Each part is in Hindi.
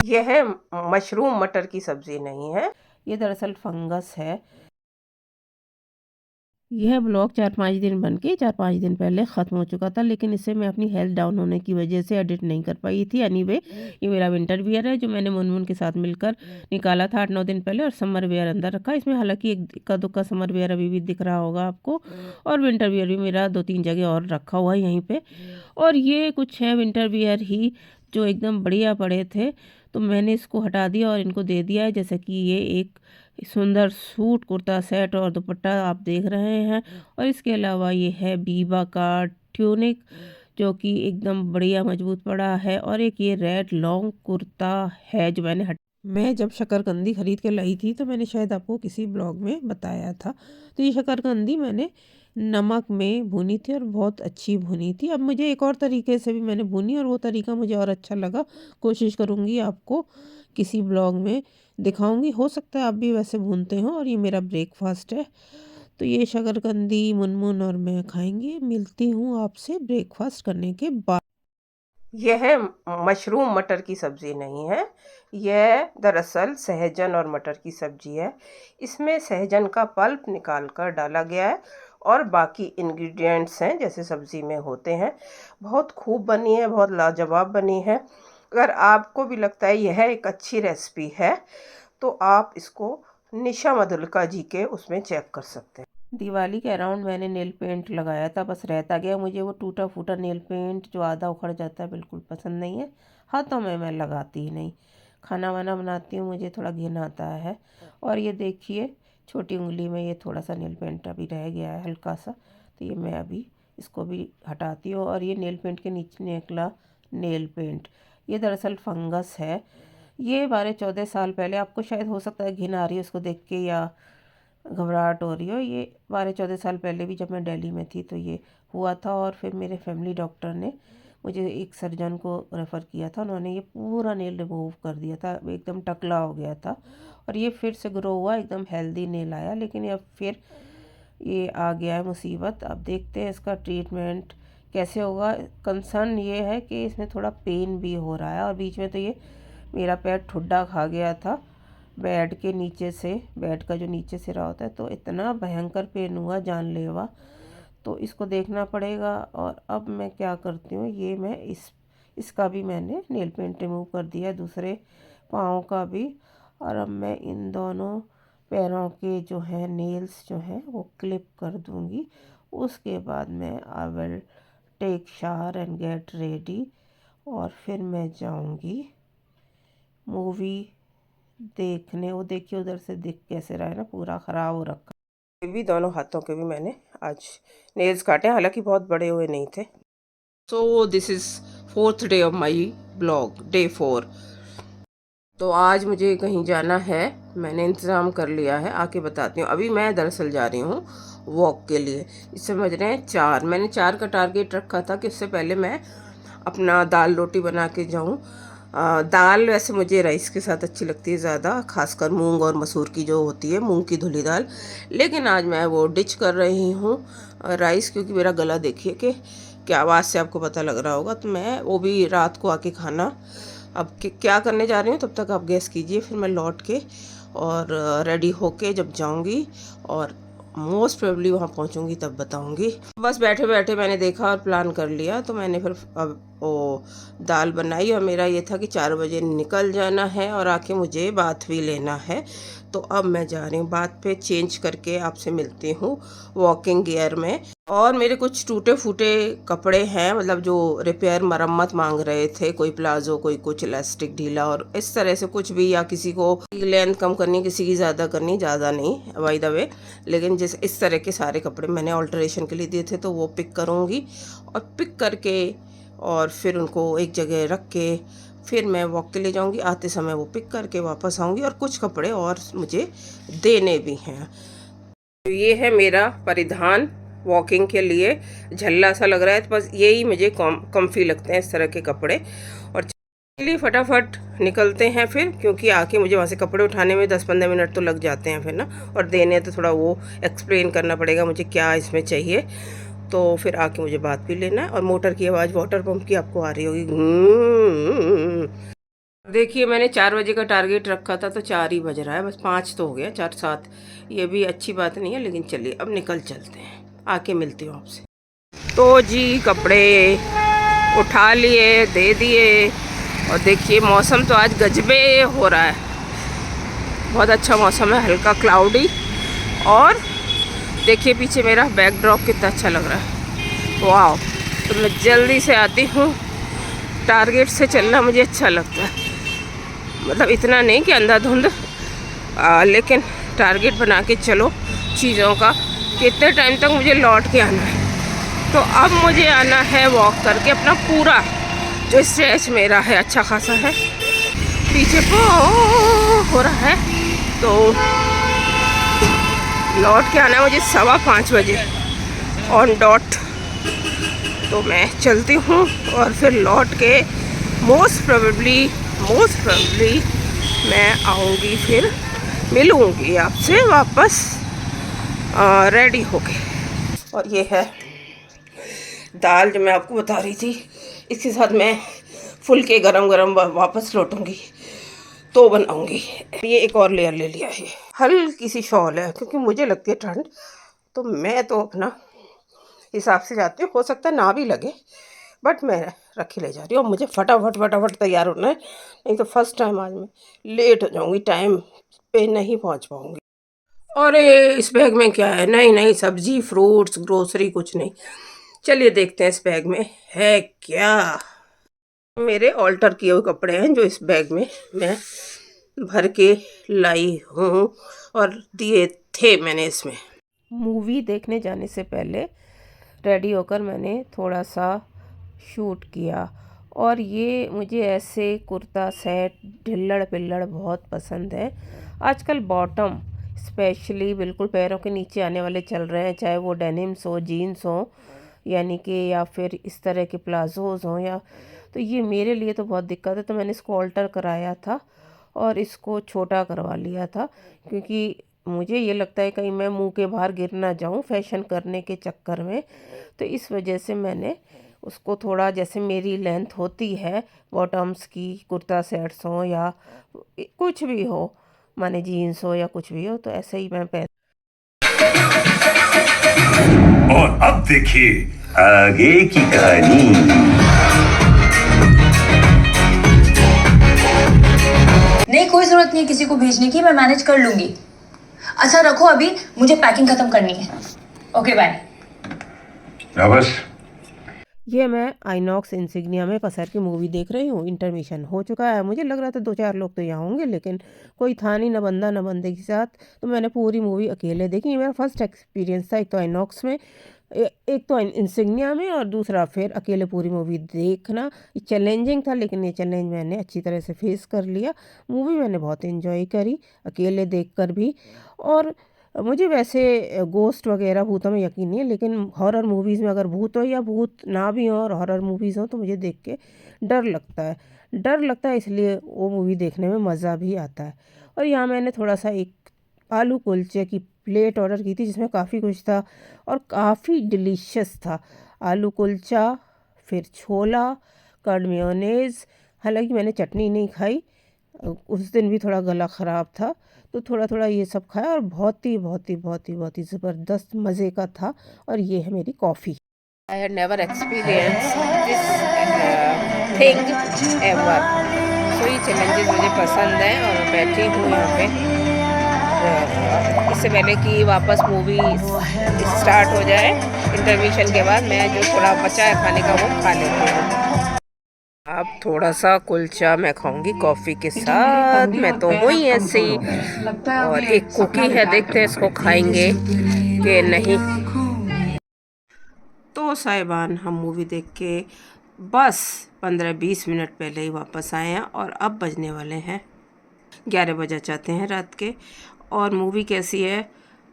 यह मशरूम मटर की सब्जी नहीं है, ये दरअसल फंगस है। यह ब्लॉग 4-5 दिन बन के 4-5 दिन पहले ख़त्म हो चुका था, लेकिन इसे मैं अपनी हेल्थ डाउन होने की वजह से एडिट नहीं कर पाई थी। एनीवे, ये मेरा विंटर वियर है जो मैंने मुनमुन के साथ मिलकर निकाला था 8-9 दिन पहले, और समर वियर अंदर रखा। इसमें हालांकि एक इक्का दुक्का समर वियर अभी भी दिख रहा होगा आपको, और विंटर वियर भी मेरा 2-3 जगह और रखा हुआ है यहीं पे। और ये कुछ है विंटर वियर ही जो एकदम बढ़िया पड़े थे, तो मैंने इसको हटा दिया और इनको दे दिया है। जैसे कि ये एक सुंदर सूट, कुर्ता सेट और दुपट्टा आप देख रहे हैं, और इसके अलावा ये है बीबा का ट्यूनिक जो कि एकदम बढ़िया मजबूत पड़ा है, और एक ये रेड लॉन्ग कुर्ता है जो मैं जब शकरकंदी खरीद के लाई थी तो मैंने शायद आपको किसी ब्लॉग में बताया था। तो ये शकरकंदी मैंने नमक में भुनी थी और बहुत अच्छी भुनी थी। अब मुझे एक और तरीके से भी मैंने भुनी और वो तरीका मुझे और अच्छा लगा। कोशिश करूँगी आपको किसी ब्लॉग में दिखाऊंगी, हो सकता है आप भी वैसे भूनते हो। और ये मेरा ब्रेकफास्ट है, तो ये शकरकंदी मुनमुन और मैं खाएंगे। मिलती हूँ आपसे ब्रेकफास्ट करने के बाद। यह मशरूम मटर की सब्जी नहीं है, यह दरअसल सहजन और मटर की सब्जी है। इसमें सहजन का पल्प निकाल कर डाला गया है और बाकी इंग्रेडिएंट्स हैं जैसे सब्जी में होते हैं। बहुत खूब बनी है, बहुत लाजवाब बनी है। अगर आपको भी लगता है यह एक अच्छी रेसिपी है तो आप इसको निशा मधुलिका जी के उसमें चेक कर सकते हैं। दिवाली के अराउंड मैंने नेल पेंट लगाया था, बस रहता गया। मुझे वो टूटा फूटा नेल पेंट जो आधा उखड़ जाता है बिल्कुल पसंद नहीं है। हाथों में मैं लगाती ही नहीं। खाना वाना बनाती हूँ, मुझे थोड़ा घिन आता है। और ये देखिए छोटी उंगली में ये थोड़ा सा नेल पेंट अभी रह गया है हल्का सा, तो ये मैं अभी इसको भी हटाती हूँ। और ये नेल पेंट के नीचे निकला नेल पेंट, ये दरअसल फंगस है। ये 12-14 साल पहले, आपको शायद हो सकता है घिन आ रही है उसको देख के या घबराहट हो रही हो, ये 12-14 साल पहले भी जब मैं दिल्ली में थी तो ये हुआ था। और फिर मेरे फैमिली डॉक्टर ने मुझे एक सर्जन को रेफ़र किया था, उन्होंने ये पूरा नेल रिमूव कर दिया था, एकदम टकला हो गया था। और ये फिर से ग्रो हुआ, एकदम हेल्दी नेल आया। लेकिन अब फिर ये आ गया है मुसीबत। अब देखते हैं इसका ट्रीटमेंट कैसे होगा। कंसर्न ये है कि इसमें थोड़ा पेन भी हो रहा है, और बीच में तो ये मेरा पैर ठुड्डा खा गया था बेड के नीचे से, बेड का जो नीचे से रहा होता है, तो इतना भयंकर पेन हुआ जानलेवा। तो इसको देखना पड़ेगा। और अब मैं क्या करती हूँ, ये मैं इसका भी मैंने नेल पेंट रिमूव कर दिया, दूसरे पाँव का भी। और अब मैं इन दोनों पैरों के जो है नेल्स जो हैं वो क्लिप कर दूँगी। उसके बाद मैं I will take shower and get ready, और फिर मैं जाऊँगी मूवी देखने। वो देखिए उधर से दिख कैसे रहा है ना, पूरा ख़राब हो रखा। ये भी दोनों हाथों के भी मैंने आज नेल्स काटे, हालांकि बहुत बड़े हुए नहीं थे। So this is 4th day of my blog, day 4। तो आज मुझे कहीं जाना है, मैंने इंतज़ाम कर लिया है, आके बताती हूँ। अभी मैं दरअसल जा रही हूँ वॉक के लिए। इस समझ रहे हैं 4, मैंने 4 का टारगेट रखा था कि उससे पहले मैं अपना दाल रोटी बना के जाऊँ। दाल वैसे मुझे राइस के साथ अच्छी लगती है ज़्यादा, खासकर मूंग और मसूर की जो होती है, मूंग की धुली दाल। लेकिन आज मैं वो डिच कर रही हूँ राइस, क्योंकि मेरा गला देखिए कि क्या, आवाज़ से आपको पता लग रहा होगा। तो मैं वो भी रात को आके खाना। अब क्या करने जा रही हूँ तब तक आप गेस कीजिए, फिर मैं लौट के और रेडी होके जब जाऊँगी और मोस्ट प्रोबेबली वहाँ पहुँचूँगी तब बताऊँगी। बस बैठे बैठे मैंने देखा और प्लान कर लिया, तो मैंने फिर अब वो दाल बनाई। और मेरा ये था कि 4 बजे निकल जाना है और आके मुझे बाथ भी लेना है। तो अब मैं जा रही हूँ बाथ पे, चेंज करके आपसे मिलती हूँ वॉकिंग गियर में। और मेरे कुछ टूटे फूटे कपड़े हैं, मतलब जो रिपेयर मरम्मत मांग रहे थे, कोई प्लाजो, कोई कुछ इलास्टिक ढीला और इस तरह से कुछ भी, या किसी को लेंथ कम करनी, किसी की ज़्यादा करनी, ज़्यादा नहीं बाय द वे। लेकिन जिस इस तरह के सारे कपड़े मैंने ऑल्टरेशन के लिए दिए थे, तो वो पिक करूँगी। और पिक करके और फिर उनको एक जगह रख के फिर मैं वॉक के लिए जाऊँगी। आते समय वो पिक करके वापस आऊँगी। और कुछ कपड़े और मुझे देने भी हैं। तो ये है मेरा परिधान वॉकिंग के लिए। झल्ला सा लग रहा है, तो बस यही मुझे कम्फी लगते हैं इस तरह के कपड़े। और चलिए फटाफट निकलते हैं फिर, क्योंकि आके मुझे वहाँ से कपड़े उठाने में 10-15 मिनट तो लग जाते हैं फिर ना, और देने तो थोड़ा वो एक्सप्लेन करना पड़ेगा मुझे क्या इसमें चाहिए। तो फिर आके मुझे बात भी लेना है। और मोटर की आवाज़ वाटर पंप की आपको आ रही होगी। देखिए मैंने 4 बजे का टारगेट रखा था तो 4 ही बज रहा है, बस 5 तो हो गया, 4 7। ये भी अच्छी बात नहीं है, लेकिन चलिए अब निकल चलते हैं, आके मिलती हूँ आपसे। तो जी कपड़े उठा लिए, दे दिए, और देखिए मौसम तो आज गजबे हो रहा है, बहुत अच्छा मौसम है, हल्का क्लाउडी। और देखिए पीछे मेरा बैकड्रॉप कितना अच्छा लग रहा है, वाह। तो मैं जल्दी से आती हूँ, टारगेट से चलना मुझे अच्छा लगता है, मतलब इतना नहीं कि अंधाधुंध, लेकिन टारगेट बना के चलो चीज़ों का, कितने टाइम तक मुझे लौट के आना है। तो अब मुझे आना है वॉक करके, अपना पूरा जो स्ट्रेच मेरा है अच्छा खासा है, पीछे को हो रहा है, तो लौट के आना है मुझे 5:15 बजे ऑन डॉट। तो मैं चलती हूँ और फिर लौट के मोस्ट प्रोबेबली मैं आऊँगी, फिर मिलूँगी आपसे वापस रेडी होके। और ये है दाल जो मैं आपको बता रही थी, इसके साथ मैं फुलके गरम गरम वापस लौटूंगी तो बनाऊंगी। ये एक और लेयर ले लिया है, हल्की सी शॉल है क्योंकि मुझे लगती है ठंड, तो मैं तो अपना हिसाब से जाती हूँ, हो सकता है ना भी लगे, बट मैं रखी ले जा रही हूँ। मुझे फटाफट तैयार होना है, नहीं तो फर्स्ट टाइम आज मैं लेट हो जाऊँगी, टाइम पे नहीं पहुँच पाऊँगी। और इस बैग में क्या है? नहीं, सब्जी फ्रूट्स ग्रोसरी कुछ नहीं। चलिए देखते हैं इस बैग में है क्या। मेरे ऑल्टर किए हुए कपड़े हैं जो इस बैग में मैं भर के लाई हूँ, और दिए थे मैंने इसमें। मूवी देखने जाने से पहले रेडी होकर मैंने थोड़ा सा शूट किया, और ये मुझे ऐसे कुर्ता सेट ढिल्लड़ पिल्लड़ बहुत पसंद है। आजकल बॉटम स्पेशली बिल्कुल पैरों के नीचे आने वाले चल रहे हैं, चाहे वो डेनिम्स हो, जीन्स हो, यानी कि या फिर इस तरह के प्लाजोज़ हों, या तो ये मेरे लिए तो बहुत दिक्कत है। तो मैंने इसको ऑल्टर कराया था और इसको छोटा करवा लिया था, क्योंकि मुझे ये लगता है कहीं मैं मुंह के बाहर गिर ना जाऊं फैशन करने के चक्कर में। तो इस वजह से मैंने उसको थोड़ा, जैसे मेरी लेंथ होती है बॉटम्स की, कुर्ता सेट्स हो या कुछ भी हो, माने जीन्स हो या कुछ भी हो, तो ऐसे ही मैं पहन। और अब देखिए आगे की कहानी। नहीं, कोई जरूरत नहीं है किसी को भेजने की, मैं मैनेज कर लूंगी। अच्छा रखो, अभी मुझे पैकिंग खत्म करनी है। Okay bye. बस ये मैं आइनॉक्स इंसिग्निया में पसर की मूवी देख रही हूँ। इंटरमिशन हो चुका है, मुझे लग रहा था 2-4 लोग तो यहाँ होंगे, लेकिन कोई था नहीं, ना बंदा ना बंदे के साथ। तो मैंने पूरी मूवी अकेले देखी। ये मेरा फर्स्ट एक्सपीरियंस था, एक तो आइनॉक्स में, एक तो इंसिग्निया में, और दूसरा फिर अकेले पूरी मूवी देखना। ये चैलेंजिंग था, लेकिन ये चैलेंज मैंने अच्छी तरह से फेस कर लिया। मूवी मैंने बहुत इन्जॉय करी अकेले देख कर भी। और मुझे वैसे गोस्ट वगैरह भूतों में यकीन नहीं है, लेकिन हॉरर मूवीज़ में अगर भूत हो या भूत ना भी हो और हॉरर मूवीज़ हो, तो मुझे देख के डर लगता है, इसलिए वो मूवी देखने में मज़ा भी आता है। और यहाँ मैंने थोड़ा सा एक आलू कुलचे की प्लेट ऑर्डर की थी, जिसमें काफ़ी कुछ था और काफ़ी डिलीशियस था। आलू कुलचा, फिर छोला, कर्ड मेयोनेज़। हालांकि मैंने चटनी नहीं खाई, उस दिन भी थोड़ा गला ख़राब था, तो थोड़ा थोड़ा ये सब खाया, और बहुत ही ज़बरदस्त मज़े का था। और ये है मेरी coffee. I had never experience this thing ever. So ये चैलेंजेस मुझे पसंद हैं, और मैं बैठी हूँ यहाँ पे इससे पहले कि वापस मूवी स्टार्ट हो जाए। इंटरमिशन के बाद मैं जो थोड़ा बचा है खाने का वो खा लेती हूँ। अब थोड़ा सा कुलचा मैं खाऊंगी कॉफ़ी के साथ, मैं तो हूँ ही ऐसे ही। और एक कुकी है, देखते हैं इसको खाएंगे कि नहीं। तो साहिबान, हम मूवी देख के बस 15-20 मिनट पहले ही वापस आए हैं, और अब बजने वाले हैं 11 बजे चाहते हैं रात के। और मूवी कैसी है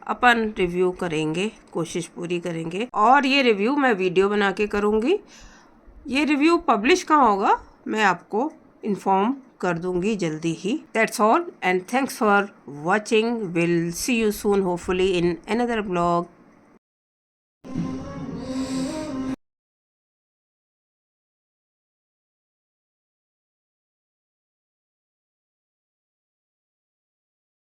अपन रिव्यू करेंगे, कोशिश पूरी करेंगे। और ये रिव्यू मैं वीडियो बना के करूँगी। ये रिव्यू पब्लिश कहाँ होगा मैं आपको इन्फॉर्म कर दूँगी जल्दी ही। That's all, and thanks for watching. Will see you soon hopefully in another blog.